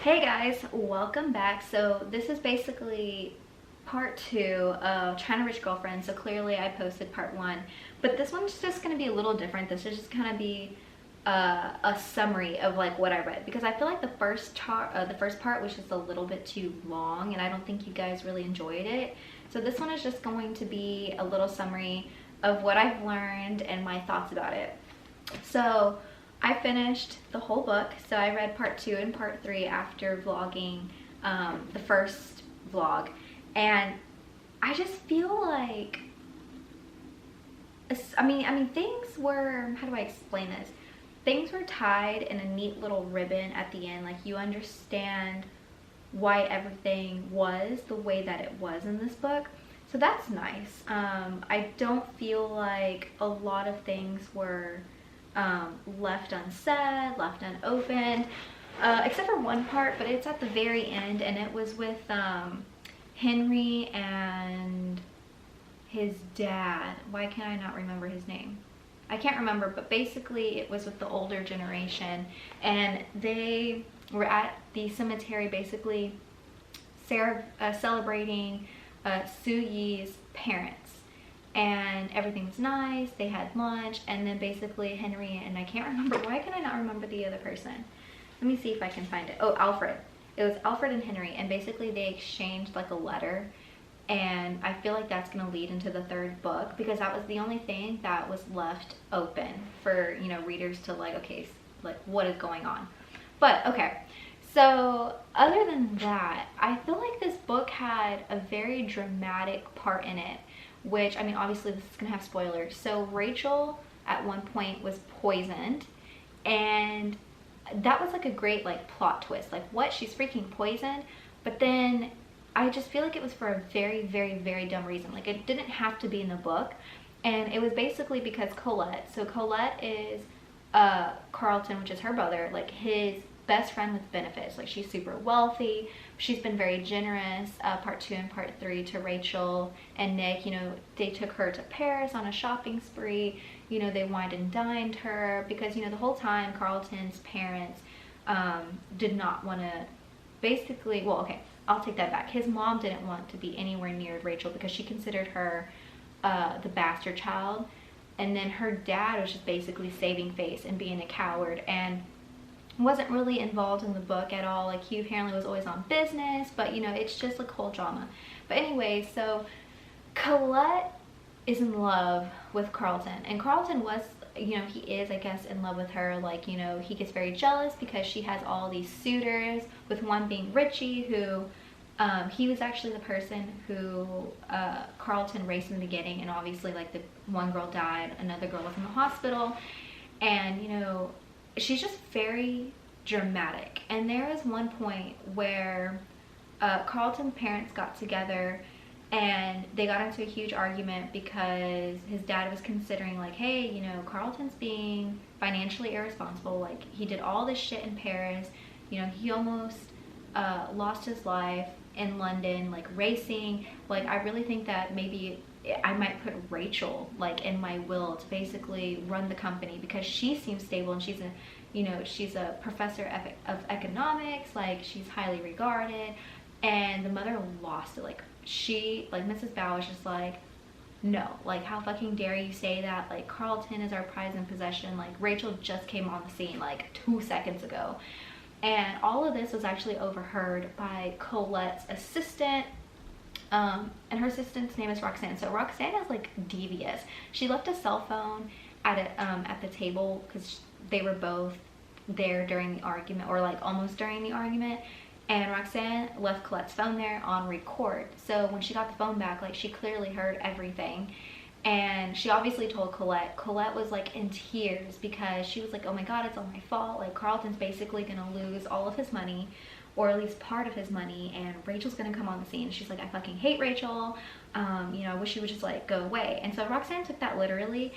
Hey guys, welcome back. So this is basically part 2 of Trying to Rich Girlfriend. So clearly I posted part 1, but this one's just going to be a little different. This is just going to be a summary of like what I read, because I feel like the first part was just a little bit too long and I don't think you guys really enjoyed it. So this one is just going to be a little summary of what I've learned and my thoughts about it. So I finished the whole book. So I read part 2 and part 3 after vlogging the first vlog, and I just feel like I mean things were, how do I explain this? Things were tied in a neat little ribbon at the end. Like, you understand why everything was the way that it was in this book. So that's nice. I don't feel like a lot of things were left unsaid, left unopened, except for one part, but it's at the very end, and it was with Henry and his dad. Why can't I not remember his name? I can't remember, but basically it was with the older generation, and they were at the cemetery basically celebrating Su Yi's parents. And everything was nice. They had lunch, and then basically Henry and I can't remember, why can I not remember the other person? Let me see if I can find it. Oh, Alfred. It was Alfred and Henry, and basically they exchanged like a letter, and I feel like that's going to lead into the third book, because that was the only thing that was left open for, you know, readers to like, okay, like what is going on. But okay, so other than that, I feel like this book had a very dramatic part in it, which, I mean, obviously this is gonna have spoilers. So Rachel at one point was poisoned, and that was like a great like plot twist. Like, what? She's freaking poisoned? But then I just feel like it was for a very, very, very dumb reason. Like, it didn't have to be in the book, and it was basically because Colette. So Colette is Carlton, which is her brother, like his best friend with benefits. Like, she's super wealthy. She's been very generous, part 2 and part 3, to Rachel and Nick. You know, they took her to Paris on a shopping spree. You know, they wined and dined her because, you know, the whole time Carlton's parents did not want to, basically, well, okay, I'll take that back. His mom didn't want to be anywhere near Rachel because she considered her the bastard child. And then her dad was just basically saving face and being a coward, and wasn't really involved in the book at all. Like, he apparently was always on business, but you know, it's just like whole drama. But anyway, so Colette is in love with Carlton, and Carlton was, you know, he is, I guess, in love with her. Like, you know, he gets very jealous because she has all these suitors, with one being Richie, who he was actually the person who Carlton raced in the beginning, and obviously, like, the one girl died, another girl was in the hospital, and you know, she's just very dramatic. And there was one point where Carlton's parents got together and they got into a huge argument because his dad was considering, like, hey, you know, Carlton's being financially irresponsible. Like, he did all this shit in Paris. You know, he almost lost his life in London, like, racing. Like, I really think that maybe I might put Rachel, like, in my will to basically run the company, because she seems stable, and she's a, you know, she's a professor of economics. Like, she's highly regarded. And the mother lost it. Like, she, like, Mrs. Bao was just like, no, like, how fucking dare you say that? Like, Carlton is our prize and possession. Like, Rachel just came on the scene like 2 seconds ago. And all of this was actually overheard by Colette's assistant. And her assistant's name is Roxanne. So Roxanne is like devious. She left a cell phone at the table because they were both there during the argument, or like almost during the argument. And Roxanne left Colette's phone there on record. So when she got the phone back, like, she clearly heard everything. And she obviously told Colette. Colette was like in tears because she was like, oh my god, it's all my fault. Like, Carlton's basically gonna lose all of his money, or at least part of his money, and Rachel's gonna come on the scene. She's like, I fucking hate Rachel. You know, I wish she would just like go away. And so Roxanne took that literally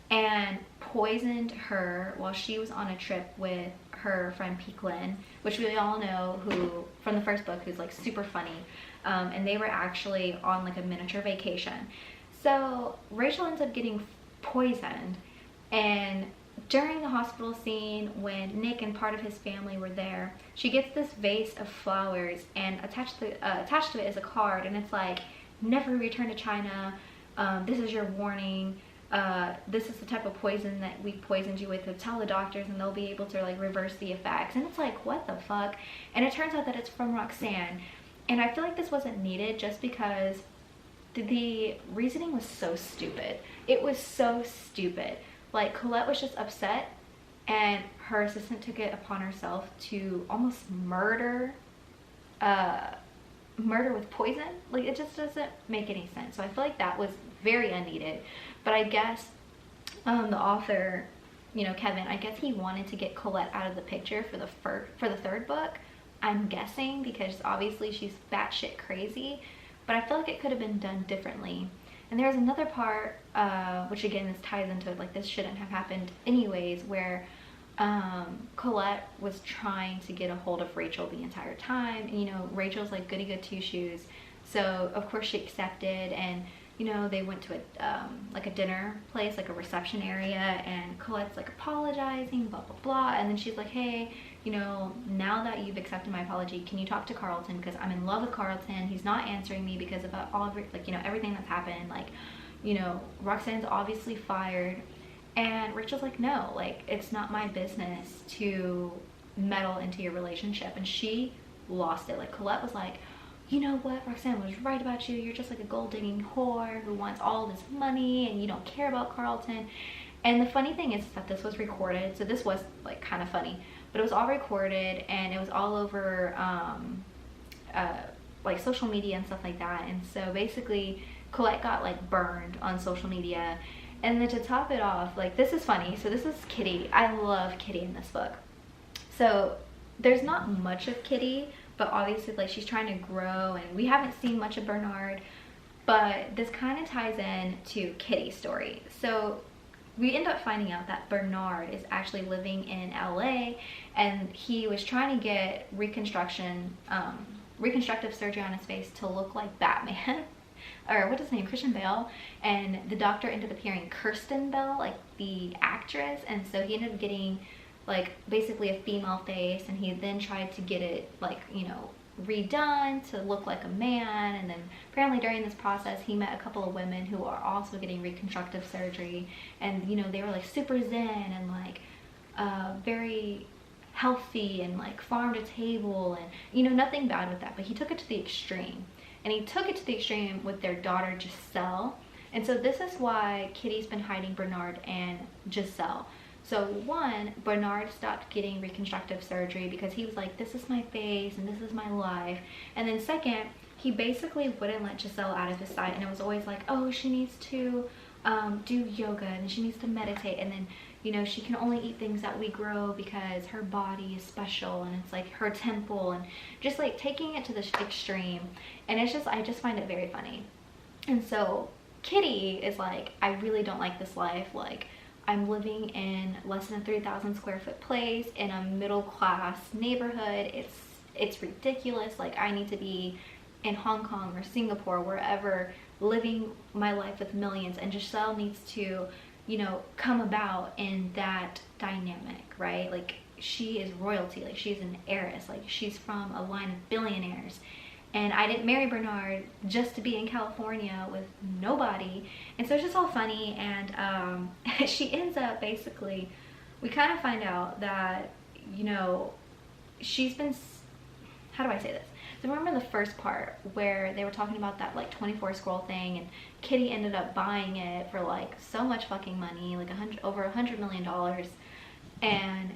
and poisoned her while she was on a trip with her friend Peaklin, which we all know, who from the first book, who's like super funny. And they were actually on like a miniature vacation. So Rachel ends up getting poisoned, and during the hospital scene, when Nick and part of his family were there, she gets this vase of flowers, and attached to it is a card, and it's like, never return to China, this is your warning, this is the type of poison that we poisoned you with, so tell the doctors and they'll be able to like reverse the effects. And it's like, what the fuck? And it turns out that it's from Roxanne. And I feel like this wasn't needed, just because the reasoning was so stupid. It was so stupid. Like, Colette was just upset, and her assistant took it upon herself to almost murder with poison. Like, it just doesn't make any sense. So I feel like that was very unneeded. But I guess the author, you know, Kevin, I guess he wanted to get Colette out of the picture for the third book, I'm guessing, because obviously she's batshit crazy. But I feel like it could have been done differently. And there's another part, which again, this ties into it, like this shouldn't have happened anyways, where Colette was trying to get a hold of Rachel the entire time. And, you know, Rachel's like goody good two shoes. So of course she accepted, and you know, they went to a like a dinner place, like a reception area, and Colette's like apologizing, blah blah blah, and then she's like, hey, you know, now that you've accepted my apology, can you talk to Carlton, because I'm in love with Carlton. He's not answering me because of all of like, you know, everything that's happened. Like, you know, Roxanne's obviously fired. And Rachel's like, no, like, it's not my business to meddle into your relationship. And she lost it. Like, Colette was like, you know what, Roxanne was right about you. You're just like a gold digging whore who wants all this money, and you don't care about Carlton. And the funny thing is that this was recorded, so this was like kind of funny, but it was all recorded, and it was all over like social media and stuff like that. And so basically Colette got like burned on social media. And then to top it off, like, this is funny, so this is Kitty. I love Kitty in this book. So there's not much of Kitty, but obviously, like, she's trying to grow, and we haven't seen much of Bernard, but this kind of ties in to Kitty's story. So we end up finding out that Bernard is actually living in LA, and he was trying to get reconstructive surgery on his face to look like Batman. Or what's his name, Christian Bale, and the doctor ended up hearing Kirsten Bell, like the actress, and so he ended up getting like basically a female face, and he then tried to get it, like, you know, redone to look like a man. And then apparently during this process he met a couple of women who are also getting reconstructive surgery, and you know, they were like super zen and like very healthy and like farm to table, and you know, nothing bad with that, but he took it to the extreme. And he took it to the extreme with their daughter Giselle. And so this is why Kitty's been hiding Bernard and Giselle. So one, Bernard stopped getting reconstructive surgery because he was like, this is my face and this is my life. And then second, he basically wouldn't let Giselle out of his sight, and it was always like, oh, she needs to do yoga, and she needs to meditate, and then, you know, she can only eat things that we grow because her body is special, and it's like her temple, and just like taking it to the extreme. And it's just, I just find it very funny. And so Kitty is like, I really don't like this life. Like, I'm living in less than a 3,000 square foot place in a middle class neighborhood. It's ridiculous. Like, I need to be in Hong Kong or Singapore, wherever, living my life with millions. And Giselle needs to, you know, come about in that dynamic, right? Like, she is royalty. Like, she's an heiress. Like, she's from a line of billionaires. And I didn't marry Bernard just to be in California with nobody. And so it's just all funny. And she ends up, basically, we kind of find out that, you know, she's been, how do I say this? So remember the first part where they were talking about that like 24 scroll thing, and Kitty ended up buying it for like so much fucking money, like over $100 million. And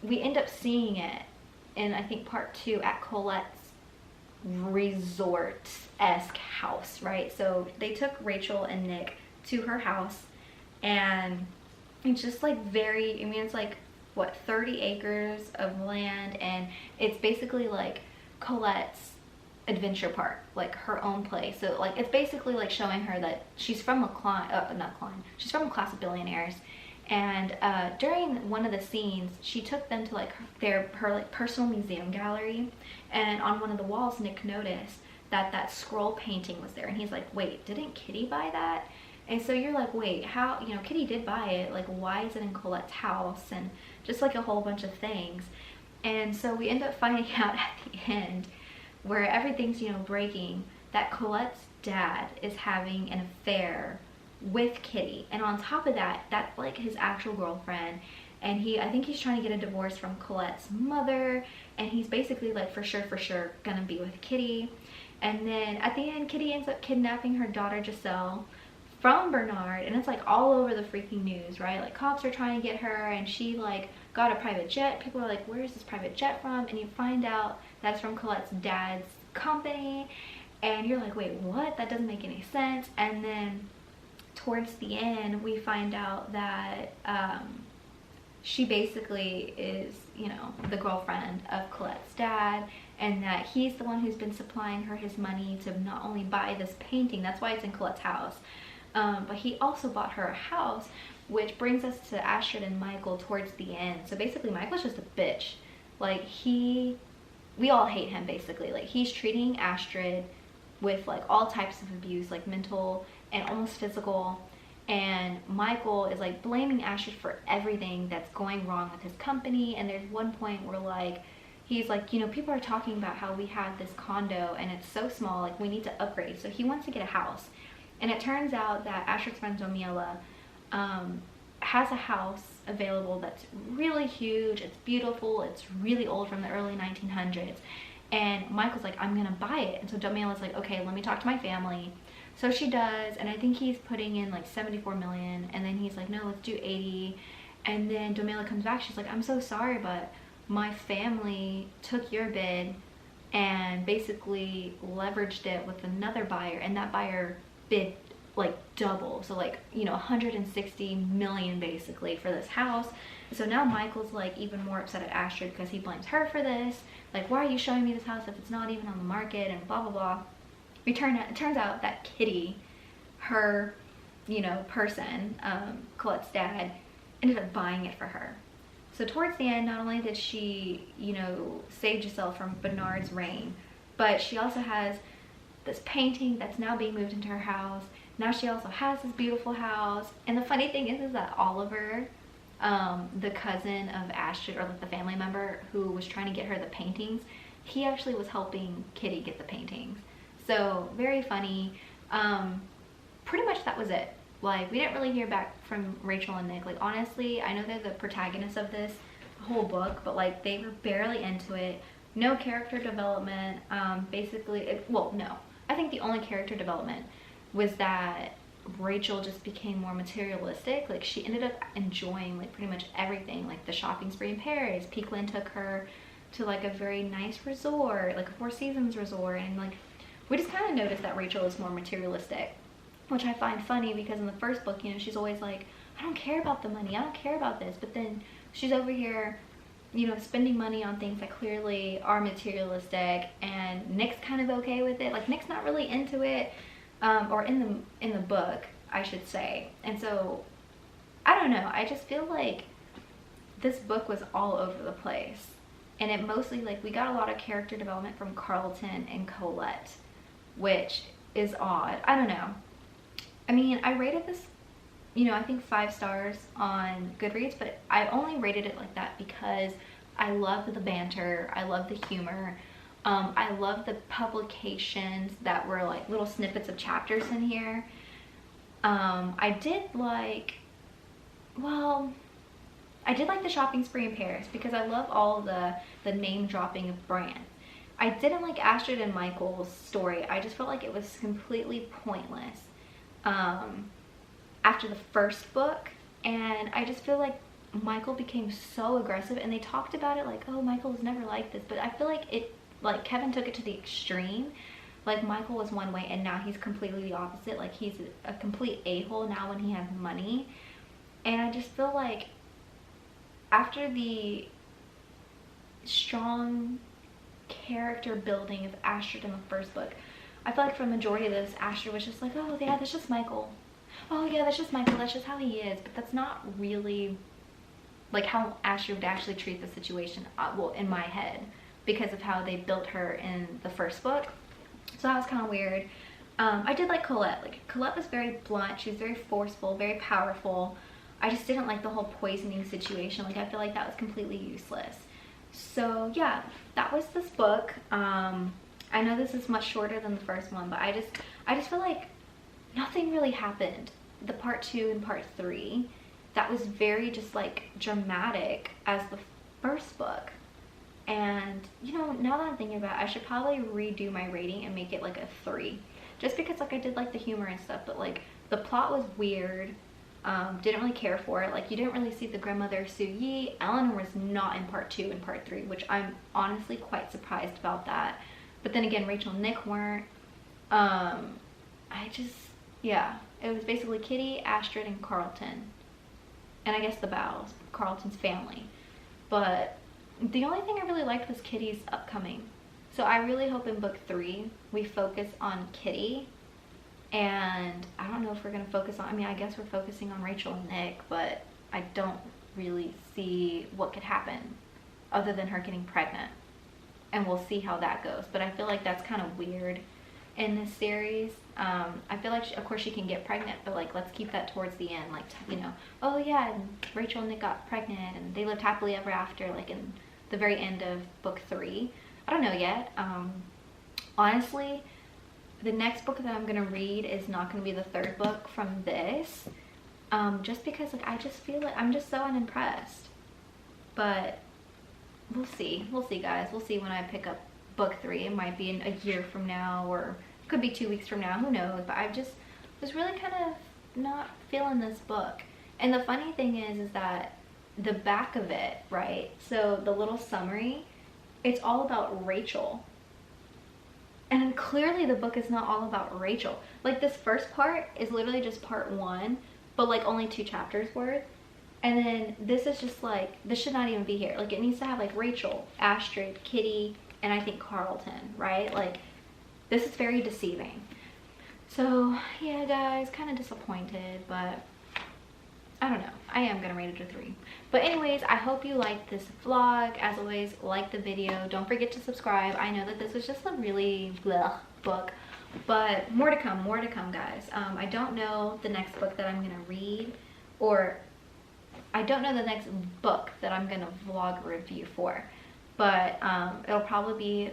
we end up seeing it in, I think, part 2 at Colette's resort-esque house, right? So they took Rachel and Nick to her house, and it's just like very, I mean, it's like, what, 30 acres of land, and it's basically like Colette's adventure park, like her own place. So like, it's basically like showing her that she's from she's from a class of billionaires. And during one of the scenes, she took them to like her like personal museum gallery, and on one of the walls Nick noticed that scroll painting was there, and he's like, wait, didn't Kitty buy that? And so you're like, wait, how, you know, Kitty did buy it, like why is it in Colette's house, and just like a whole bunch of things. And so we end up finding out at the end, where everything's, you know, breaking, that Colette's dad is having an affair with Kitty, and on top of that, that's like his actual girlfriend, and I think he's trying to get a divorce from Colette's mother, and he's basically like for sure gonna be with Kitty. And then at the end, Kitty ends up kidnapping her daughter Giselle from Bernard, and it's like all over the freaking news, right? Like cops are trying to get her, and she like got a private jet. People are like, where is this private jet from? And you find out that's from Colette's dad's company, and you're like, wait, what? That doesn't make any sense. And then towards the end, we find out that she basically is, you know, the girlfriend of Colette's dad, and that he's the one who's been supplying her his money to not only buy this painting, that's why it's in Colette's house, but he also bought her a house, which brings us to Astrid and Michael towards the end. So basically Michael's just a bitch. Like we all hate him basically. Like he's treating Astrid with like all types of abuse, like mental and almost physical. And Michael is like blaming Astrid for everything that's going wrong with his company. And there's one point where like he's like, you know, people are talking about how we have this condo and it's so small, like we need to upgrade. So he wants to get a house. And it turns out that Astrid's friend Domiela has a house available that's really huge, it's beautiful, it's really old, from the early 1900s. And Michael's like, I'm gonna buy it. And so Domiela's like, okay, let me talk to my family. So she does, and I think he's putting in like 74 million, and then he's like, no, let's do 80. And then Domiela comes back, she's like, I'm so sorry, but my family took your bid and basically leveraged it with another buyer, and that buyer bid like double, so like, you know, 160 million basically for this house. So now Michael's like even more upset at Astrid because he blames her for this. Like, why are you showing me this house if it's not even on the market, and blah blah blah. It turns out that Kitty, her, you know, person, Colette's dad, ended up buying it for her. So towards the end, not only did she, you know, save Giselle from Bernard's reign, but she also has this painting that's now being moved into her house. Now she also has this beautiful house. And the funny thing is that Oliver, the cousin of Astrid, or like the family member who was trying to get her the paintings, he actually was helping Kitty get the paintings. So very funny. Pretty much that was it. Like, we didn't really hear back from Rachel and Nick. Like, honestly, I know they're the protagonists of this whole book, but like they were barely into it. No character development. Well, no. I think the only character development was that Rachel just became more materialistic. Like, she ended up enjoying like pretty much everything, like the shopping spree in Paris. Peaklin took her to like a very nice resort, like a Four Seasons resort, and like we just kind of noticed that Rachel is more materialistic, which I find funny because in the first book, you know, she's always like, I don't care about the money, I don't care about this, but then she's over here, you know, spending money on things that clearly are materialistic, and Nick's kind of okay with it. Like, Nick's not really into it, or in the book, I should say. And so I don't know, I just feel like this book was all over the place, and it mostly, like, we got a lot of character development from Carlton and Colette, which is odd. I don't know. I mean, I rated this, you know, I think 5 stars on Goodreads, but I only rated it like that because I love the banter, I love the humor, I love the publications that were like little snippets of chapters in here. I did like the shopping spree in Paris because I love all the name dropping of brands. I didn't like Astrid and Michael's story. I just felt like it was completely pointless after the first book, and I just feel like Michael became so aggressive, and they talked about it like, oh, Michael was never like this, but I feel like Kevin took it to the extreme. Like, Michael was one way and now he's completely the opposite. Like, he's a complete a-hole now when he has money. And I just feel like after the strong character building of Astrid in the first book, I feel like for the majority of this, Astrid was just like, oh yeah, that's just Michael. Oh yeah, that's just Michael, that's just how he is. But that's not really like how Astrid would actually treat the situation, well, in my head, because of how they built her in the first book. So that was kind of weird. I did like Colette. Like, Colette was very blunt. She was very forceful, very powerful. I just didn't like the whole poisoning situation. Like, I feel like that was completely useless. So yeah, that was this book. I know this is much shorter than the first one, but I just feel like nothing really happened. The part 2 and part 3, that was very just like dramatic as the first book. And you know, now that I'm thinking about it, I should probably redo my rating and make it like a 3. Just because like I did like the humor and stuff, but like the plot was weird. Didn't really care for it. Like, you didn't really see the grandmother Su Yi. Eleanor was not in part 2 and part 3, which I'm honestly quite surprised about that. But then again, Rachel and Nick weren't. Yeah, it was basically Kitty, Astrid, and Carlton. And I guess the Bows, Carlton's family. But the only thing I really liked was Kitty's upcoming. So I really hope in book 3 we focus on Kitty. And I don't know if we're going to focus on, I mean, I guess we're focusing on Rachel and Nick, but I don't really see what could happen other than her getting pregnant. And we'll see how that goes. But I feel like that's kind of weird in this series. I feel like, of course, she can get pregnant, but like, let's keep that towards the end. Like, you know, oh yeah, and Rachel and Nick got pregnant and they lived happily ever after, like in the very end of book 3. I don't know yet. Honestly, the next book that I'm gonna read is not gonna be the 3rd book from this, just because like I just feel like I'm just so unimpressed. But we'll see guys. We'll see when I pick up book 3. It might be in a year from now, or it could be 2 weeks from now, who knows. But I just was really kind of not feeling this book. And the funny thing is that the back of it, right, so the little summary, it's all about Rachel. And clearly the book is not all about Rachel. Like, this first part is literally just part 1, but like only 2 chapters worth. And then this is just like, this should not even be here. Like, it needs to have like Rachel, Astrid, Kitty, and I think Carlton, right? Like, this is very deceiving. So yeah, guys, kind of disappointed, but I don't know. I am gonna rate it a 3. But anyways, I hope you liked this vlog. As always, like the video. Don't forget to subscribe. I know that this was just a really blah book, but more to come, guys. I don't know the next book that I'm gonna read, or I don't know the next book that I'm gonna vlog review for, but it'll probably be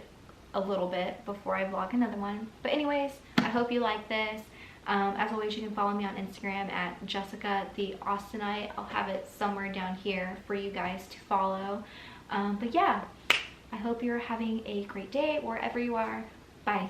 a little bit before I vlog another one. But anyways, I hope you like this. As always, you can follow me on Instagram at Jessica the Austinite. I'll have it somewhere down here for you guys to follow. But yeah, I hope you're having a great day wherever you are. Bye.